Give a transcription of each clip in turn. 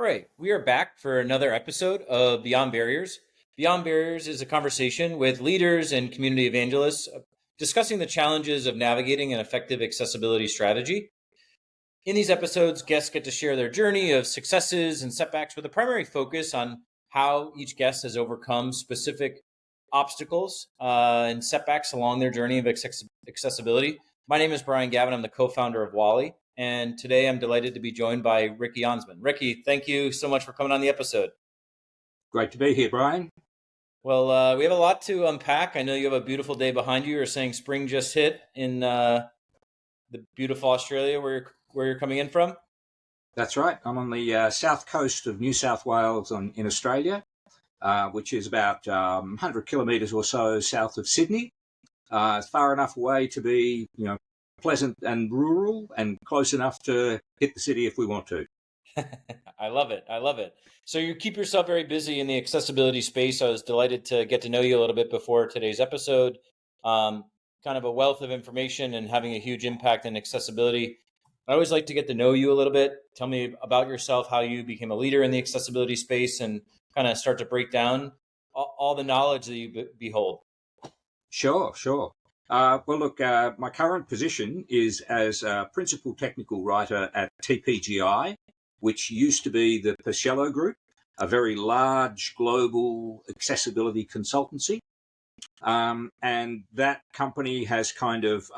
All right, we are back for another episode of Beyond Barriers. Beyond Barriers is a conversation with leaders and community evangelists discussing the challenges of navigating an effective accessibility strategy. In these episodes, guests get to share their journey of successes and setbacks with a primary focus on how each guest has overcome specific obstacles and setbacks along their journey of accessibility. My name is Brian Gavin. I'm the co-founder of Wally. And today I'm delighted to be joined by Ricky Onsman. Ricky, thank you so much for coming on the episode. Great to be here, Brian. Well, we have a lot to unpack. I know you have a beautiful day behind you. You're saying spring just hit in the beautiful Australia where you're coming in from. That's right. I'm on the south coast of New South Wales in Australia, which is about 100 kilometres or so south of Sydney. It's far enough away to be, pleasant and rural, and close enough to hit the city if we want to. I love it. So you keep yourself very busy in the accessibility space. I was delighted to get to know you a little bit before today's episode. Kind of a wealth of information and having a huge impact in accessibility. I always like to get to know you a little bit. Tell me about yourself, how you became a leader in the accessibility space, and kind of start to break down all the knowledge that you behold. Sure. Well, look, my current position is as a principal technical writer at TPGI, which used to be the Pacello Group, a very large global accessibility consultancy. And that company has kind of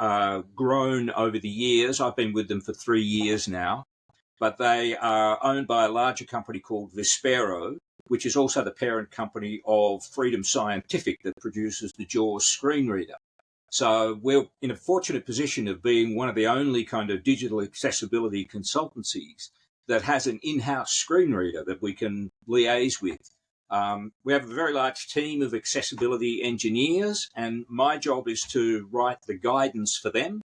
grown over the years. I've been with them for 3 years now, but they are owned by a larger company called Vispero, which is also the parent company of Freedom Scientific that produces the JAWS screen reader. So we're in a fortunate position of being one of the only kind of digital accessibility consultancies that has an in-house screen reader that we can liaise with. We have a very large team of accessibility engineers, and my job is to write the guidance for them,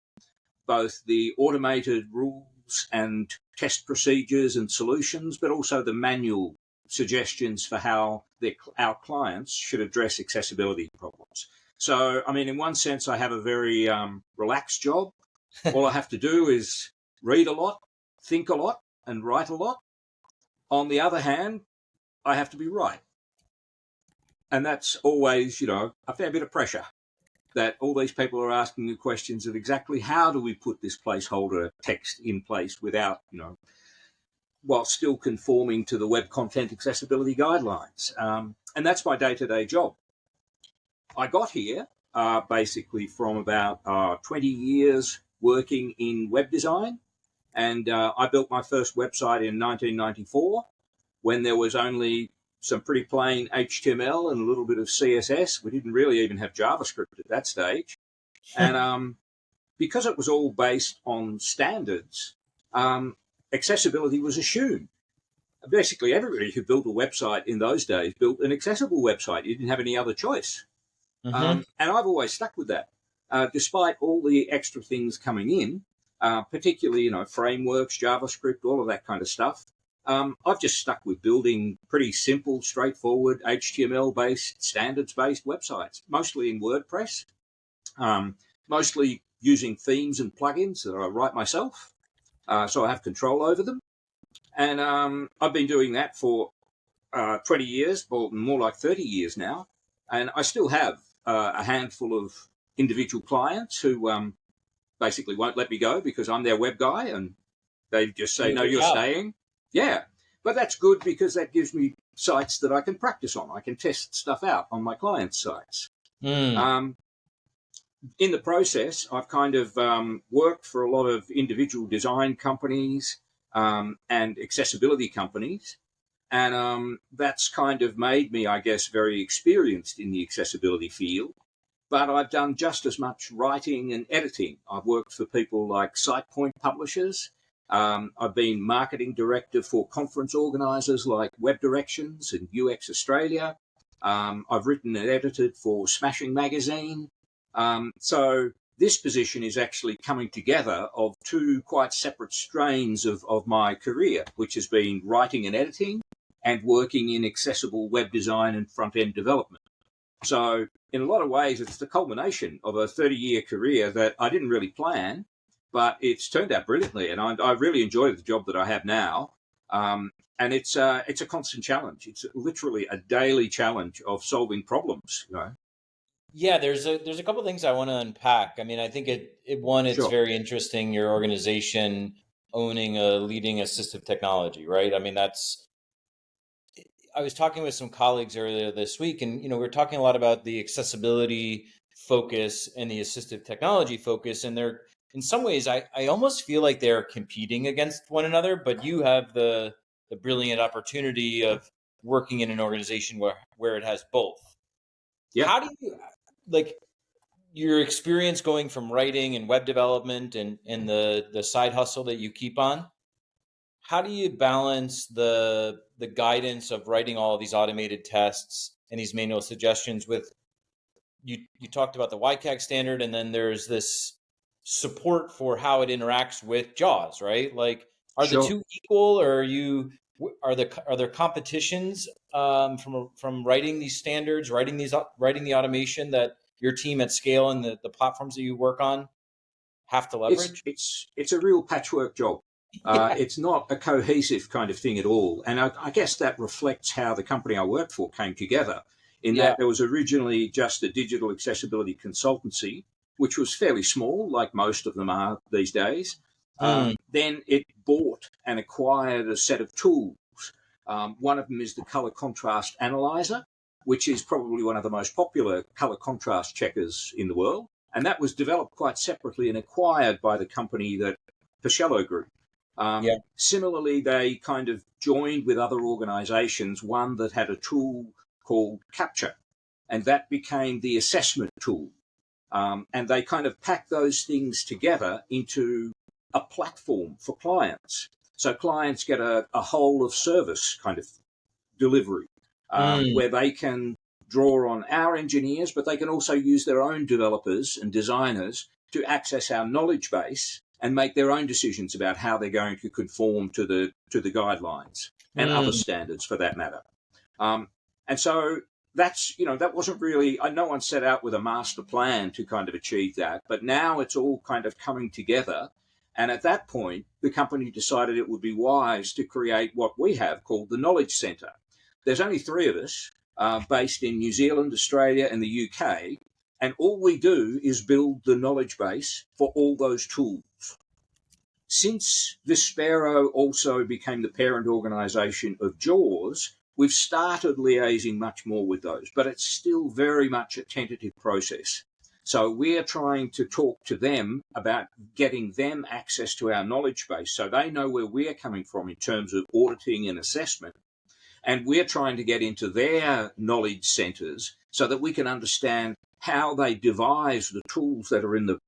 both the automated rules and test procedures and solutions, but also the manual suggestions for how our clients should address accessibility problems. So, I mean, in one sense, I have a very relaxed job. All I have to do is read a lot, think a lot, and write a lot. On the other hand, I have to be right. And that's always, a fair bit of pressure, that all these people are asking you questions of exactly how do we put this placeholder text in place without, while still conforming to the Web Content Accessibility Guidelines. And that's my day-to-day job. I got here basically from about 20 years working in web design. And I built my first website in 1994 when there was only some pretty plain HTML and a little bit of CSS. We didn't really even have JavaScript at that stage. And because it was all based on standards, accessibility was assumed. Basically, everybody who built a website in those days built an accessible website. You didn't have any other choice. And I've always stuck with that, despite all the extra things coming in, particularly, frameworks, JavaScript, all of that kind of stuff. I've just stuck with building pretty simple, straightforward, HTML-based, standards-based websites, mostly in WordPress, mostly using themes and plugins that I write myself, so I have control over them. And I've been doing that for 20 years, or more like 30 years now, and I still have a handful of individual clients who basically won't let me go because I'm their web guy, and they just say, no, you're staying. Yeah, but that's good because that gives me sites that I can practice on. I can test stuff out on my clients' sites. In the process, I've kind of worked for a lot of individual design companies and accessibility companies. And that's kind of made me, I guess, very experienced in the accessibility field. But I've done just as much writing and editing. I've worked for people like SitePoint publishers. I've been marketing director for conference organisers like Web Directions and UX Australia. I've written and edited for Smashing Magazine. So this position is actually coming together of two quite separate strains of my career, which has been writing and editing and working in accessible web design and front-end development. So in a lot of ways, it's the culmination of a 30-year career that I didn't really plan, but it's turned out brilliantly. And I really enjoy the job that I have now. And it's a constant challenge. It's literally a daily challenge of solving problems. Yeah, there's a couple things I want to unpack. I mean, I think it's Sure. very interesting your organization owning a leading assistive technology, right? I mean, that's I was talking with some colleagues earlier this week, and we are talking a lot about the accessibility focus and the assistive technology focus, and they're in some ways I almost feel like they're competing against one another. But you have the brilliant opportunity of working in an organization where it has both. Yeah. How do you like your experience going from writing and web development and the side hustle that you keep on? How do you balance the guidance of writing all of these automated tests and these manual suggestions with you talked about the WCAG standard, and then there's this support for how it interacts with JAWS, right? Like, are the Sure. two equal, or are there competitions from writing these standards, writing the automation that your team at scale and the platforms that you work on have to it's leverage? it's it's a real patchwork job. Yeah, It's not a cohesive kind of thing at all, and I guess that reflects how the company I worked for came together. In yeah, that there was originally just a digital accessibility consultancy, which was fairly small, like most of them are these days. mm, Then it bought and acquired a set of tools. One of them is the color contrast analyzer, which is probably one of the most popular color contrast checkers in the world. And that was developed quite separately and acquired by the company that Pacello Group. yeah, Similarly, they kind of joined with other organizations, one that had a tool called Capture, and that became the assessment tool. And they kind of packed those things together into a platform for clients. So clients get a whole of service kind of delivery, mm, where they can draw on our engineers, but they can also use their own developers and designers to access our knowledge base and make their own decisions about how they're going to conform to the guidelines and other mm. standards for that matter. And so that wasn't really, no one set out with a master plan to kind of achieve that, but now it's all kind of coming together. And at that point, the company decided it would be wise to create what we have called the Knowledge Centre. There's only three of us, based in New Zealand, Australia, and the UK, and all we do is build the knowledge base for all those tools. Since Vispero also became the parent organisation of JAWS, we've started liaising much more with those, but it's still very much a tentative process. So we're trying to talk to them about getting them access to our knowledge base so they know where we're coming from in terms of auditing and assessment. And we're trying to get into their knowledge centres so that we can understand how they devise the tools that are in the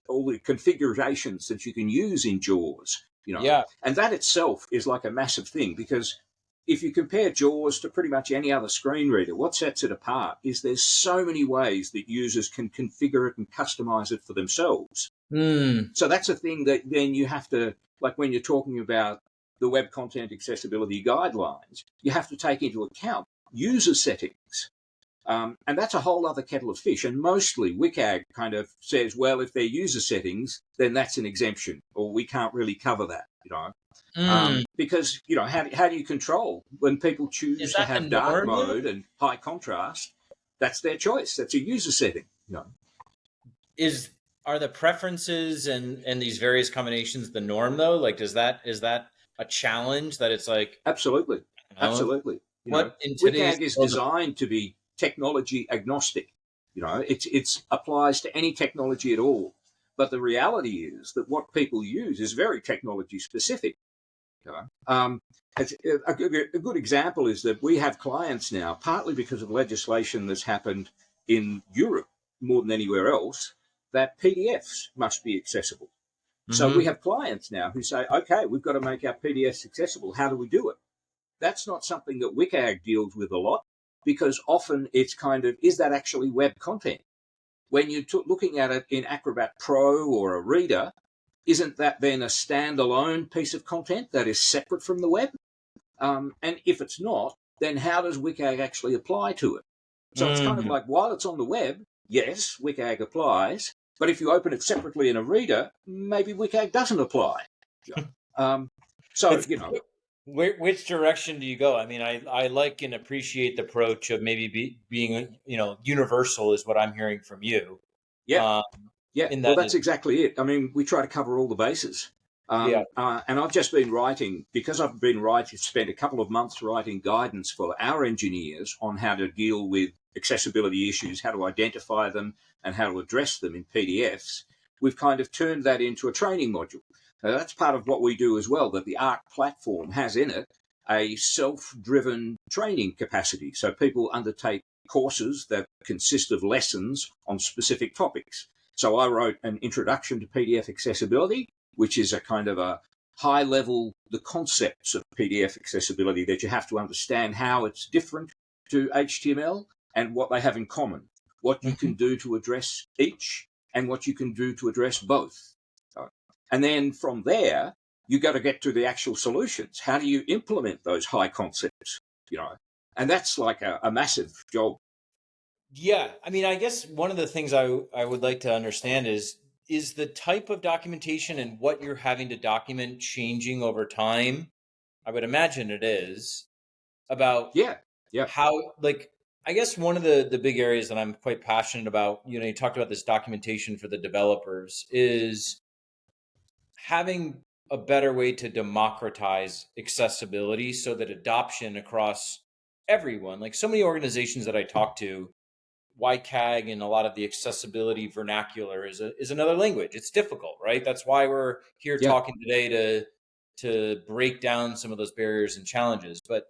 all the configurations that you can use in JAWS. Yeah. And that itself is like a massive thing, because if you compare JAWS to pretty much any other screen reader, what sets it apart is there's so many ways that users can configure it and customize it for themselves. Mm, So that's a thing that then you have to, like when you're talking about the web content accessibility guidelines, you have to take into account user settings. And that's a whole other kettle of fish. And mostly WCAG kind of says, well, if they're user settings, then that's an exemption, or we can't really cover that. mm. Because, how do you control when people Is choose to that the have dark norm though? mode and high contrast? That's their choice. That's a user setting. Is Are the preferences and these various combinations the norm though? Like, is that a challenge that it's like, Absolutely. you know, Absolutely. what in today's WCAG is world? designed to be technology agnostic. It's applies to any technology at all. But the reality is that what people use is very technology specific. You know? A good example is that we have clients now, partly because of legislation that's happened in Europe more than anywhere else, that PDFs must be accessible. So we Mm-hmm. have clients now who say, okay, we've got to make our PDFs accessible. How do we do it? That's not something that WCAG deals with a lot, because often it's kind of, is that actually web content? When you're looking at it in Acrobat Pro or a reader, isn't that then a standalone piece of content that is separate from the web? And if it's not, then how does WCAG actually apply to it? So it's kind of Mm. like, while it's on the web, yes, WCAG applies, but if you open it separately in a reader, maybe WCAG doesn't apply. Yeah. Um, so, It's Which direction do you go? I mean, I like and appreciate the approach of maybe being, universal is what I'm hearing from you. Yeah. Um, Yeah, in well, that that's is, exactly it. I mean, we try to cover all the bases. yeah. And I've just been writing, because I've been writing, spent a couple of months writing guidance for our engineers on how to deal with accessibility issues, how to identify them, and how to address them in PDFs. We've kind of turned that into a training module. Now, that's part of what we do as well, that the ARC platform has in it a self-driven training capacity. So people undertake courses that consist of lessons on specific topics. So I wrote an introduction to PDF accessibility, which is a kind of a high level, the concepts of PDF accessibility that you have to understand how it's different to HTML and what they have in common, what you can Mhm. do to address each and what you can do to address both. And then from there, you got to get to the actual solutions. How do you implement those high concepts? You know, and that's like a massive job. Yeah. I mean, I guess one of the things I would like to understand is the type of documentation and what you're having to document changing over time? I would imagine it is about Yeah, yeah, how, like, I guess one of the big areas that I'm quite passionate about, you talked about this documentation for the developers, is having a better way to democratize accessibility so that adoption across everyone, like so many organizations that I talk to, YCAG and a lot of the accessibility vernacular is another language. It's difficult, right? That's why we're here yeah. talking today to break down some of those barriers and challenges. But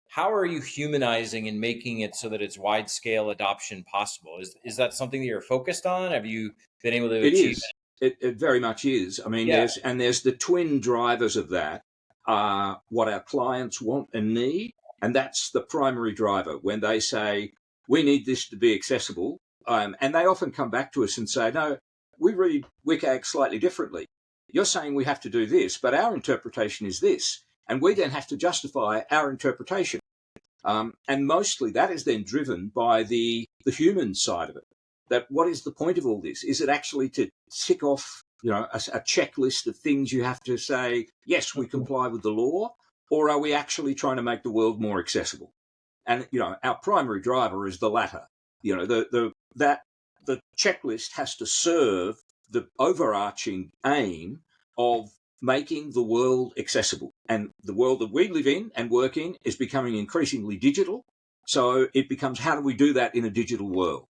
how are you humanizing and making it so that it's wide scale adoption possible? Is that something that you're focused on? Have you been able to It achieve is. It very much is. I mean, it? Yeah. there's the twin drivers of that are what our clients want and need, and that's the primary driver when they say we need this to be accessible. And they often come back to us and say, no, we read WCAG slightly differently. You're saying we have to do this, but our interpretation is this, and we then have to justify our interpretation. And mostly that is then driven by the human side of it. That what is the point of all this? Is it actually to tick off, a checklist of things you have to say, yes, we Mhm. comply with the law, or are we actually trying to make the world more accessible? And our primary driver is the latter. The checklist has to serve the overarching aim of making the world accessible. And the world that we live in and work in is becoming increasingly digital. So it becomes, how do we do that in a digital world?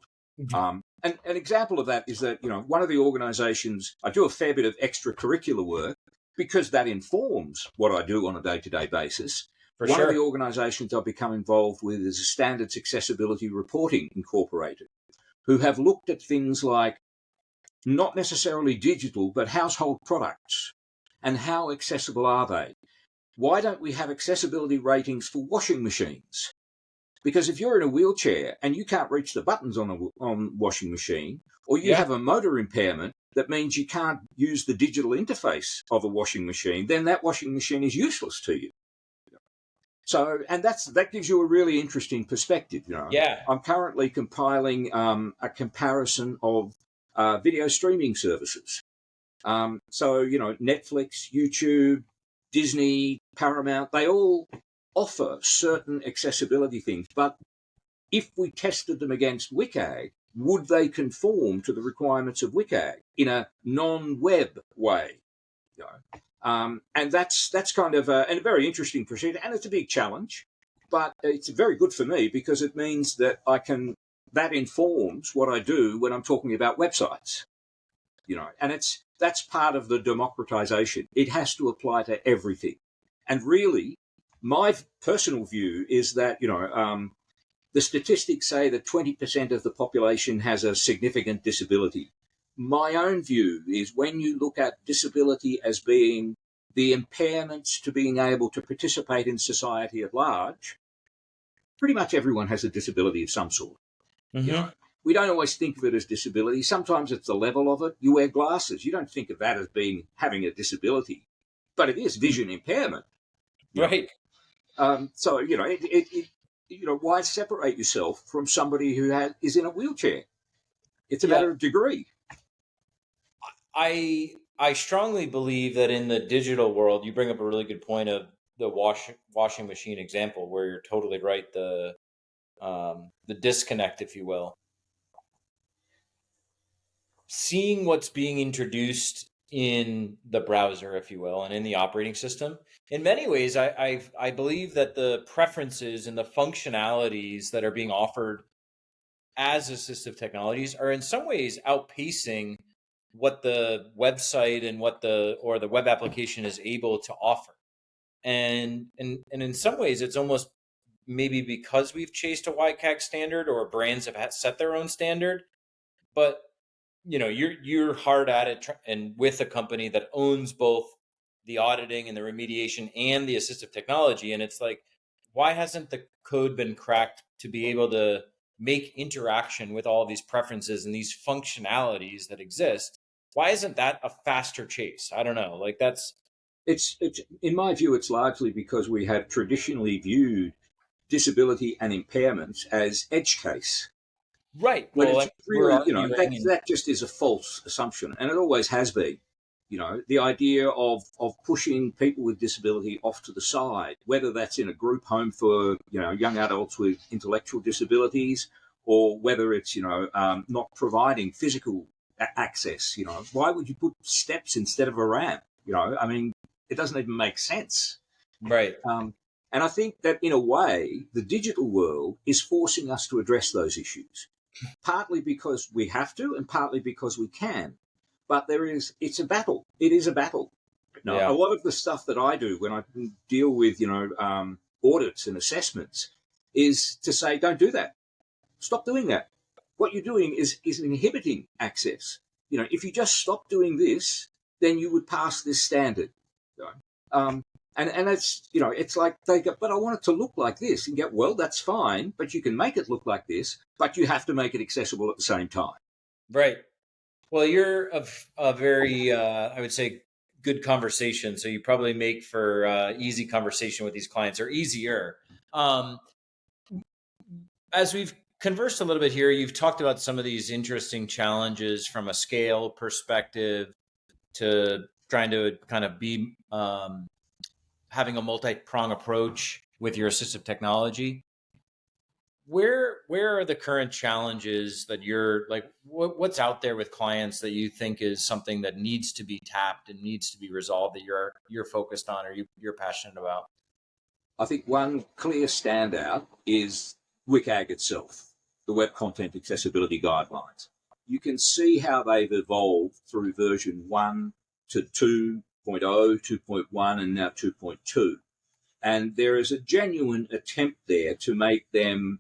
And an example of that is that, one of the organizations, I do a fair bit of extracurricular work because that informs what I do on a day-to-day basis. For One of the sure. organizations I've become involved with is a Standards Accessibility Reporting Incorporated, who have looked at things like not necessarily digital, but household products. And how accessible are they? Why don't we have accessibility ratings for washing machines? Because if you're in a wheelchair and you can't reach the buttons on a washing machine, or you Yeah. have a motor impairment that means you can't use the digital interface of a washing machine, then that washing machine is useless to you. So, and that gives you a really interesting perspective. Yeah. I'm currently compiling a comparison of video streaming services. So, Netflix, YouTube, Disney, Paramount, they all offer certain accessibility things. But if we tested them against WCAG, would they conform to the requirements of WCAG in a non-web way? You know? And that's kind of a very interesting procedure, and it's a big challenge, but it's very good for me because it means that that informs what I do when I'm talking about websites. And that's part of the democratization. It has to apply to everything. And really, my personal view is that the statistics say that 20% of the population has a significant disability. My own view is when you look at disability as being the impairments to being able to participate in society at large, pretty much everyone has a disability of some sort. You know, Hmm. we don't always think of it as disability. Sometimes it's the level of it. You wear glasses. You don't think of that as being having a disability, but it is vision impairment. You know, Right. so why separate yourself from somebody who is in a wheelchair? It's a Yeah. matter of degree. I strongly believe that in the digital world, you bring up a really good point of washing machine example, where you're totally right. The disconnect, if you will, seeing what's being introduced in the browser, if you will, and in the operating system. In many ways, I believe that the preferences and the functionalities that are being offered as assistive technologies are in some ways outpacing what the website and the web application is able to offer. And in some ways, it's almost maybe because we've chased a YCAG standard, or brands have set their own standard. But you're hard at it, and with a company that owns both the auditing and the remediation and the assistive technology, and it's like, why hasn't the code been cracked to be able to make interaction with all of these preferences and these functionalities that exist? Why isn't that a faster chase? I don't know. Like, that's It's in my view, it's largely because we have traditionally viewed disability and impairments as edge case. right. When Well, I it's mean, we're really, arguing, and that just is a false assumption, and it always has been. The idea of pushing people with disability off to the side, whether that's in a group home for young adults with intellectual disabilities, or whether it's not providing physical access. Why would you put steps instead of a ramp? I mean, it doesn't even make sense. right, And I think that in a way, the digital world is forcing us to address those issues, partly because we have to and partly because we can. But it's a battle. It is a battle. A yeah, lot of the stuff that I do when I deal with, audits and assessments is to say, don't do that. Stop doing that. What you're doing is inhibiting access. If you just stop doing this, then you would pass this standard. Um, and it's, it's like they go, but I want it to look like this. And get, well, that's fine, but you can make it look like this, but you have to make it accessible at the same time. right. Well, you're a very, I would say, good conversation. So you probably make for easy conversation with these clients, or easier. Um, as we've conversed a little bit here, you've talked about some of these interesting challenges from a scale perspective, to trying to kind of be having a multi-prong approach with your assistive technology. Where are the current challenges that you're like, what's out there with clients that you think is something that needs to be tapped and needs to be resolved, that you're focused on, or you're passionate about? I think one clear standout is WCAG itself, the Web Content Accessibility Guidelines. You can see how they've evolved through version 1 to 2.0, 2.1, and now 2.2. And there is a genuine attempt there to make them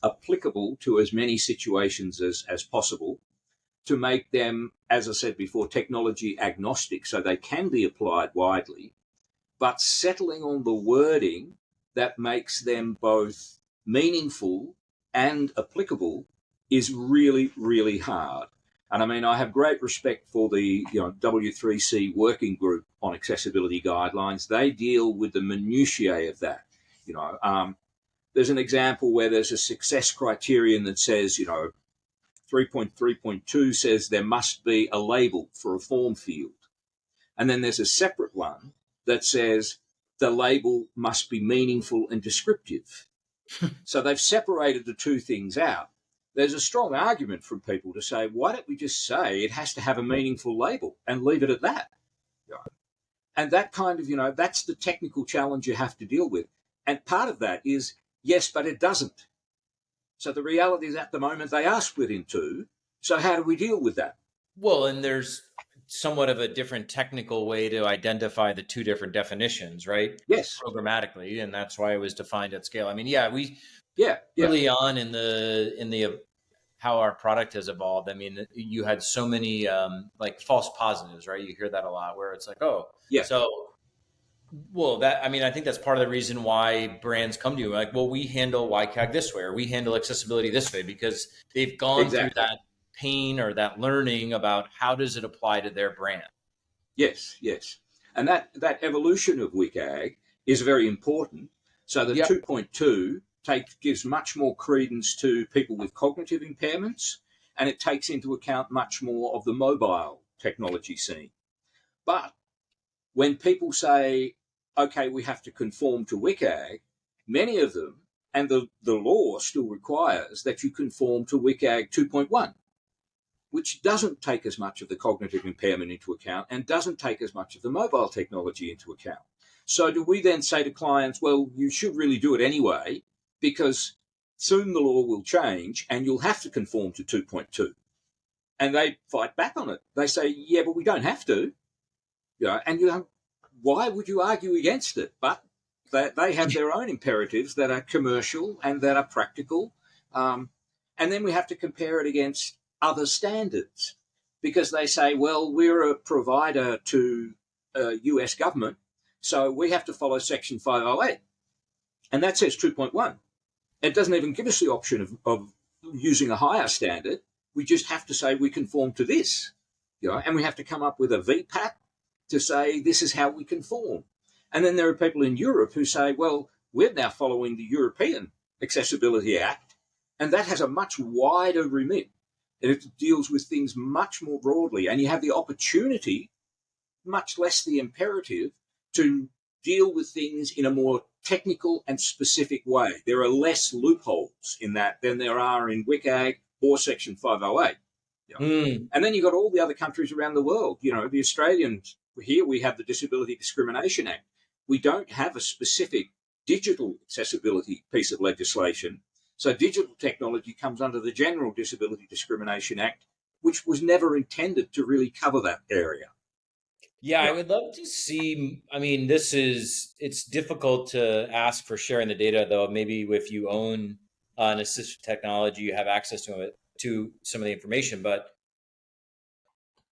applicable to as many situations as possible, to make them, as I said before, technology agnostic, so they can be applied widely, but settling on the wording that makes them both meaningful and applicable is really, really hard. And I mean, I have great respect for the W3C working group on accessibility guidelines. They deal with the minutiae of that. There's an example where there's a success criterion that says, 3.3.2 says there must be a label for a form field. And then there's a separate one that says the label must be meaningful and descriptive. So they've separated the two things out. There's a strong argument from people to say, why don't we just say it has to have a meaningful label and leave it at that? And that kind of, that's the technical challenge you have to deal with. And part of that is, yes, but it doesn't. So the reality is at the moment they are split in two. So how do we deal with that? Well, and there's somewhat of a different technical way to identify the two different definitions, right? Yes. Programmatically, and that's why it was defined at scale. I mean, yeah, Yeah. early on in the how our product has evolved. I mean, you had so many like false positives, right? You hear that a lot, where it's like, oh, Yeah. so well, that, I mean, I think that's part of the reason why brands come to you, like, well, we handle YCAG this way, or we handle accessibility this way, because they've gone through Exactly. that pain or that learning about how does it apply to their brand. Yes, yes. And that evolution of WCAG is very important. So the Yep. 2.2 gives much more credence to people with cognitive impairments, and it takes into account much more of the mobile technology scene. But when people say okay, we have to conform to WCAG, many of them, and the law still requires that you conform to WCAG 2.1, which doesn't take as much of the cognitive impairment into account and doesn't take as much of the mobile technology into account. So do we then say to clients, well, you should really do it anyway, because soon the law will change and you'll have to conform to 2.2? And they fight back on it. They say, yeah, but we don't have to. And why would you argue against it? But they have their own imperatives that are commercial and that are practical. And then we have to compare it against other standards, because they say, well, we're a provider to US government, so we have to follow Section 508. And that says 2.1. It doesn't even give us the option of using a higher standard. We just have to say we conform to this. And we have to come up with a VPAT to say this is how we conform. And then there are people in Europe who say, well, we're now following the European Accessibility Act, and that has a much wider remit. It deals with things much more broadly, and you have the opportunity, much less the imperative, to deal with things in a more technical and specific way. There are less loopholes in that than there are in WCAG or Section 508. And then you've got all the other countries around the world. The Australians, here we have the Disability Discrimination Act. We don't have a specific digital accessibility piece of legislation. So digital technology comes under the General Disability Discrimination Act, which was never intended to really cover that area. Yeah, I would love to see. I mean, it's difficult to ask for sharing the data, though. Maybe if you own an assistive technology, you have access to it, to some of the information. But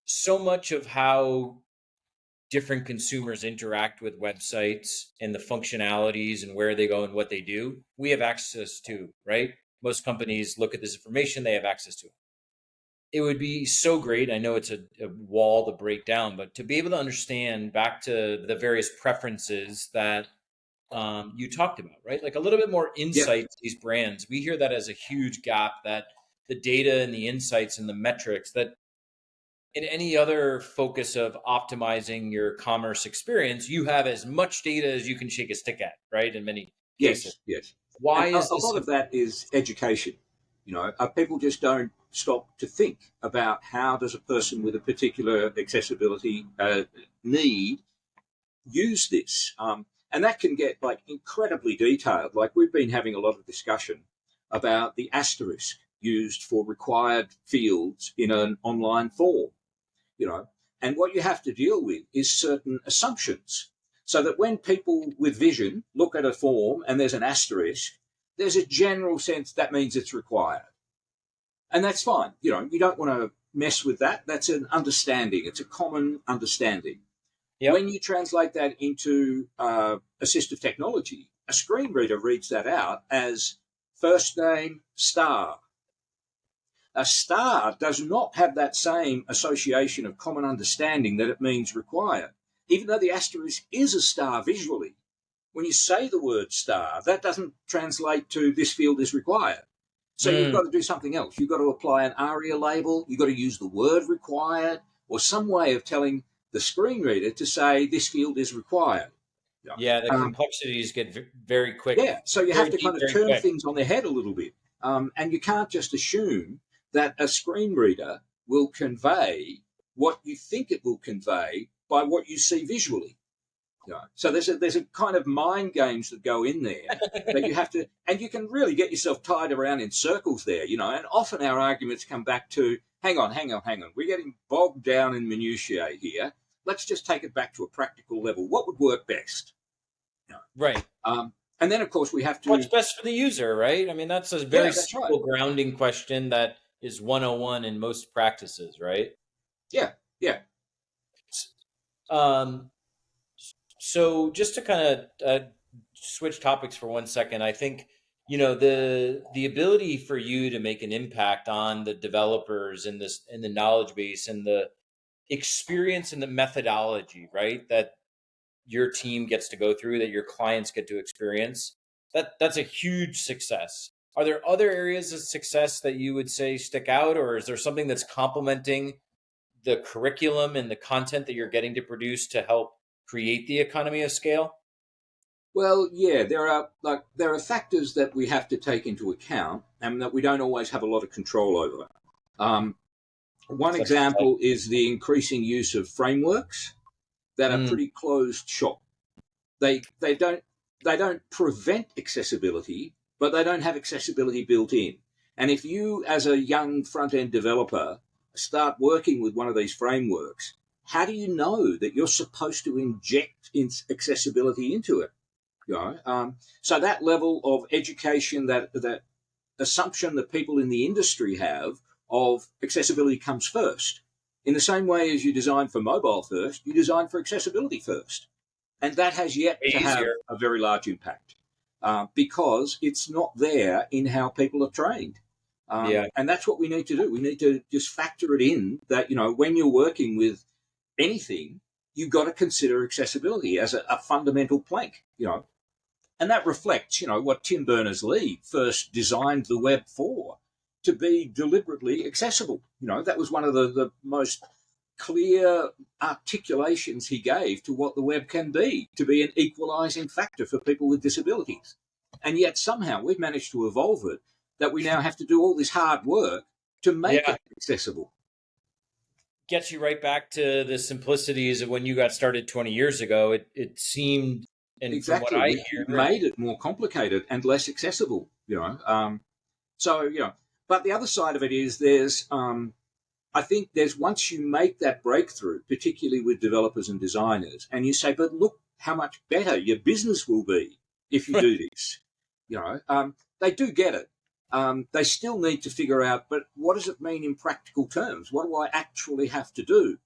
so much of how different consumers interact with websites and the functionalities and where they go and what they do, we have access to, right? Most companies look at this information, they have access to it. It would be so great. I know it's a wall to break down, but to be able to understand back to the various preferences that you talked about, right? Like a little bit more insight to these brands. We hear that as a huge gap, that the data and the insights and the metrics that in any other focus of optimizing your commerce experience, you have as much data as you can shake a stick at, right? In many cases. Yes. Why And is a this? lot of that is education. People just don't stop to think about how does a person with a particular accessibility need use this. And that can get incredibly detailed. Like we've been having a lot of discussion about the asterisk used for required fields in an online form. And what you have to deal with is certain assumptions, so that when people with vision look at a form and there's an asterisk, there's a general sense that means it's required. And that's fine. You don't want to mess with that. That's an understanding. It's a common understanding. Yep. When you translate that into assistive technology, a screen reader reads that out as first name star. A star does not have that same association of common understanding that it means required, even though the asterisk is a star visually. When you say the word star, that doesn't translate to this field is required. So you've got to do something else. You've got to apply an ARIA label. You've got to use the word required or some way of telling the screen reader to say this field is required. Yeah, the complexities get very quick. Yeah, so you have to kind of turn quick. things on their head a little bit. And you can't just assume that a screen reader will convey what you think it will convey by what you see visually. So there's a kind of mind games that go in there that you have to, and you can really get yourself tied around in circles there, and often our arguments come back to, hang on. We're getting bogged down in minutiae here. Let's just take it back to a practical level. What would work best? Right. And then, of course, we have to... What's best for the user, right? I mean, that's a very simple grounding question that is 101 in most practices, right? Yeah. So just to kind of switch topics for 1 second, I think, the ability for you to make an impact on the developers in the knowledge base and the experience and the methodology, right? That your team gets to go through, that your clients get to experience, that's a huge success. Are there other areas of success that you would say stick out, or is there something that's complementing the curriculum and the content that you're getting to produce to help create the economy of scale? Well, yeah, there are factors that we have to take into account and that we don't always have a lot of control over. Um, One Such as like, example is the increasing use of frameworks that are mm, pretty closed shop. They don't prevent accessibility, but they don't have accessibility built in. And if you, as a young front end developer, start working with one of these frameworks, how do you know that you're supposed to inject accessibility into it? So that level of education, that assumption that people in the industry have of accessibility comes first. In the same way as you design for mobile first, you design for accessibility first. And that has yet way to have easier. a very large impact because it's not there in how people are trained. Yeah. And that's what we need to do. We need to just factor it in that, when you're working with anything, you've got to consider accessibility as a fundamental plank. And that reflects, what Tim Berners-Lee first designed the web for, to be deliberately accessible. That was one of the most clear articulations he gave to what the web can be, to be an equalizing factor for people with disabilities. And yet somehow we've managed to evolve it that we now have to do all this hard work to make Yeah. it accessible. Gets you right back to the simplicities of when you got started 20 years ago. It seemed, and from what Exactly. I We've hear, made it more complicated and less accessible. So, but the other side of it is I think there's once you make that breakthrough, particularly with developers and designers, and you say, but look how much better your business will be if you do this. They do get it. They still need to figure out, but what does it mean in practical terms? What do I actually have to do?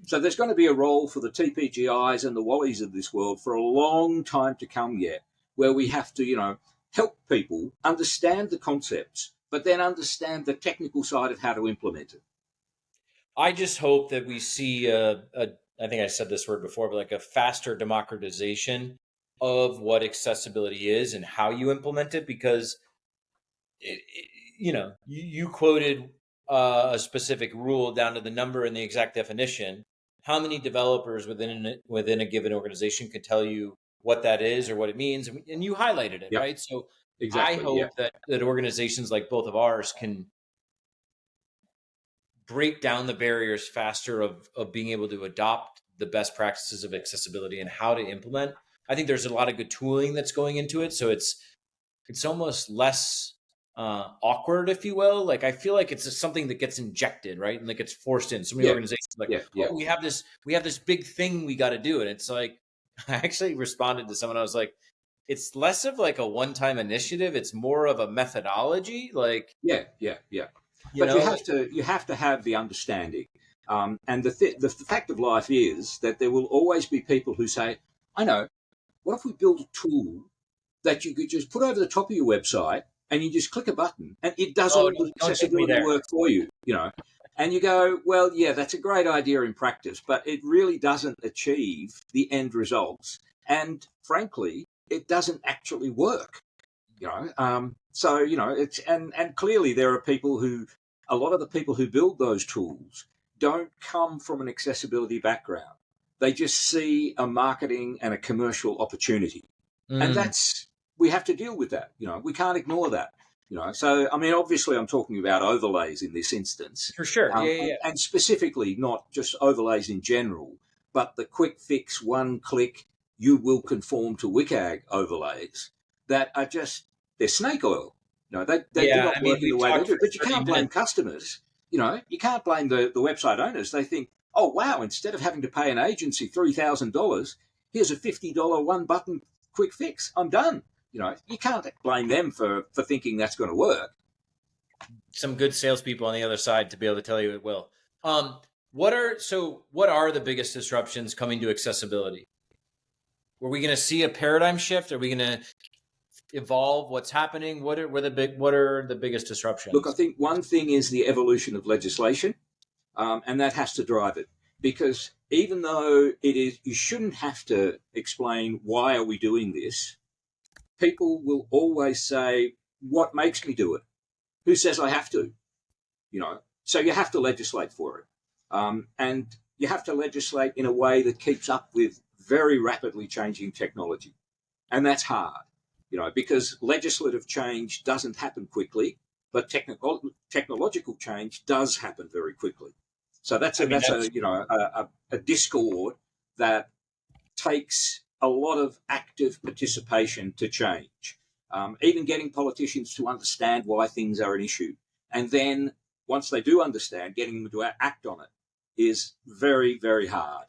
So there's going to be a role for the TPGIs and the Wallies of this world for a long time to come yet, where we have to, help people understand the concepts, but then understand the technical side of how to implement it. I just hope that we see I think I said this word before, but like a faster democratization of what accessibility is and how you implement it, because you quoted a specific rule down to the number and the exact definition. How many developers within a given organization could tell you what that is or what it means, and you highlighted it, Yep, right? So I exactly. Yeah, hope that organizations like both of ours can break down the barriers faster of being able to adopt the best practices of accessibility and how to implement. I think there's a lot of good tooling that's going into it, so it's almost less awkward, if you will. Like I feel like it's just something that gets injected, right, and like it's forced in. So many yeah, organizations are like, yeah, yeah, oh, we have this big thing we got to do, and it's like I actually responded to someone. I was like, it's less of like a one-time initiative. It's more of a methodology, like yeah, yeah, yeah. you But you know. have to have the understanding, and the fact of life is that there will always be people who say, "I know. What if we build a tool that you could just put over the top of your website and you just click a button and it does Oh, all the don't take me accessibility there. work for you?" And you go, well, yeah, that's a great idea in practice, but it really doesn't achieve the end results. And frankly, it doesn't actually work. It's and clearly there are people who, a lot of the people who build those tools don't come from an accessibility background. They just see a marketing and a commercial opportunity, and Mm, that's, we have to deal with that. We can't ignore that. So I mean, obviously, I'm talking about overlays in this instance, for sure. Yeah, yeah, and, yeah. and specifically not just overlays in general, but the quick fix, one click, you will conform to WCAG overlays that are just, they're snake oil. They do Yeah, not I mean, work in the we've way they talked do. for But you 30 can't blame minutes. customers. You can't blame the website owners. They think, oh wow, instead of having to pay an agency $3,000, here's a $50 one button quick fix. I'm done. You can't blame them for thinking that's going to work. Some good salespeople on the other side to be able to tell you it will. Um, what are the biggest disruptions coming to accessibility? Are we going to see a paradigm shift? Are we going to evolve what's happening? What are the biggest Look, I disruptions? think one thing is the evolution of legislation, and that has to drive it. Because even though it is, you shouldn't have to explain why are we doing this. People will always say, "What makes me do it? Who says I have to?" So you have to legislate for it, and you have to legislate in a way that keeps up with very rapidly changing technology. And that's hard, because legislative change doesn't happen quickly, but technological change does happen very quickly. So that's a discord that takes a lot of active participation to change. Even getting politicians to understand why things are an issue, and then once they do understand, getting them to act on it is very, very hard.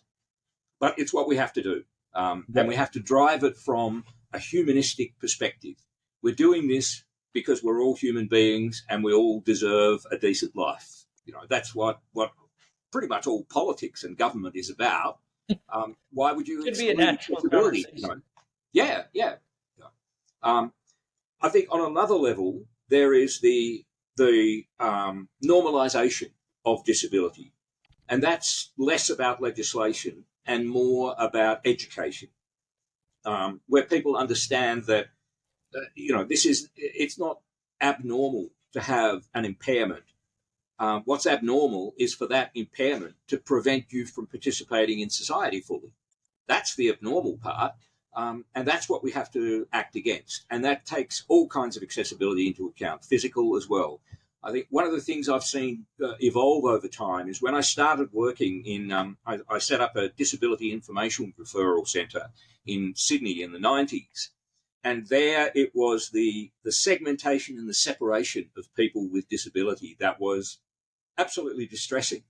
But it's what we have to do, and we have to drive it from a humanistic perspective. We're doing this because we're all human beings and we all deserve a decent life. That's what pretty much all politics and government is about. Why would you Should be a exclude natural disability? conversation. Yeah. I think on another level there is the normalization of disability, and that's less about legislation and more about education, where people understand that it's not abnormal to have an impairment. What's abnormal is for that impairment to prevent you from participating in society fully. That's the abnormal part, and that's what we have to act against. And that takes all kinds of accessibility into account, physical as well. I think one of the things I've seen evolve over time is when I started working I set up a disability information referral centre in Sydney in the 90s. And there it was the segmentation and the separation of people with disability that was absolutely distressing.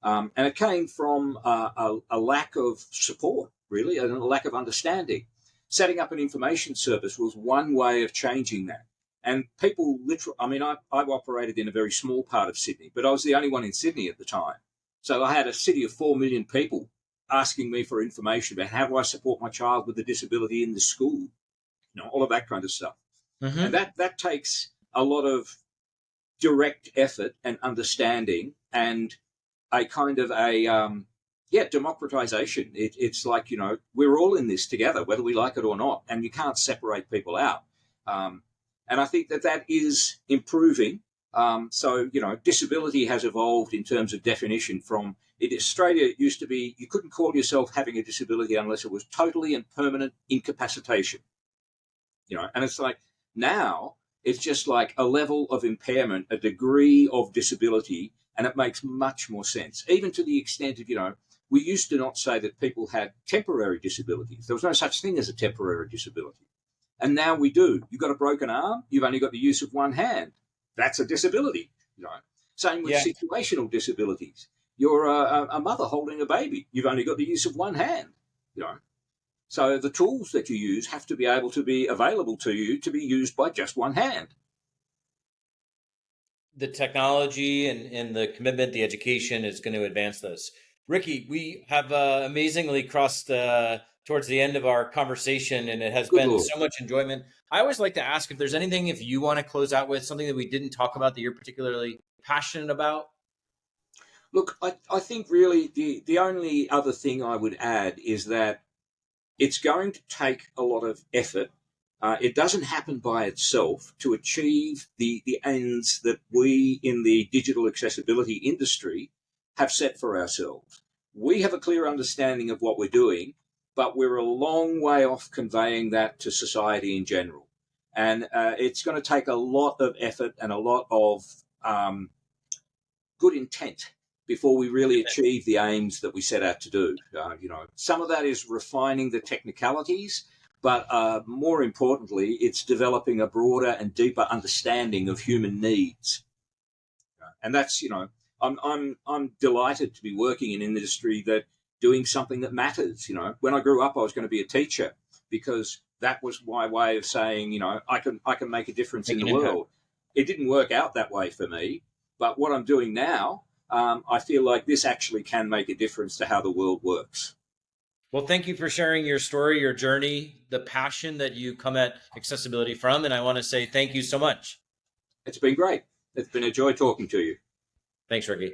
And it came from a lack of support, really, and a lack of understanding. Setting up an information service was one way of changing that. And people I've operated in a very small part of Sydney, but I was the only one in Sydney at the time. So I had a city of 4 million people asking me for information about how do I support my child with a disability in the school, all of that kind of stuff. Mm-hmm. And that takes a lot of direct effort and understanding and a kind of democratization. It's like, we're all in this together, whether we like it or not, and you can't separate people out. And I think that is improving. So, disability has evolved in terms of definition from, in Australia, it used to be, you couldn't call yourself having a disability unless it was totally and permanent incapacitation. And it's like, now it's just like a level of impairment, a degree of disability, and it makes much more sense, even to the extent of, we used to not say that people had temporary disabilities. There was no such thing as a temporary disability. And now we do. You've got a broken arm, you've only got the use of one hand. That's a disability. Same with situational disabilities. You're a mother holding a baby. You've only got the use of one hand. So the tools that you use have to be able to be available to you to be used by just one hand. The technology and the commitment, the education is going to advance this. Ricky, we have amazingly crossed towards the end of our conversation, and it has been so much enjoyment. I always like to ask if there's anything, if you want to close out with something that we didn't talk about that you're particularly passionate about. Look, I think really the only other thing I would add is that it's going to take a lot of effort. It doesn't happen by itself to achieve the ends that we in the digital accessibility industry have set for ourselves. We have a clear understanding of what we're doing, but we're a long way off conveying that to society in general. And it's going to take a lot of effort and a lot of good intent before we really achieve the aims that we set out to do. Some of that is refining the technicalities, but more importantly, it's developing a broader and deeper understanding of human needs. And that's, I'm delighted to be working in an industry that doing something that matters. When I grew up, I was going to be a teacher because that was my way of saying, I can make a difference in the world. It didn't work out that way for me, but what I'm doing now, I feel like this actually can make a difference to how the world works. Well, thank you for sharing your story, your journey, the passion that you come at accessibility from. And I want to say thank you so much. It's been great. It's been a joy talking to you. Thanks, Ricky.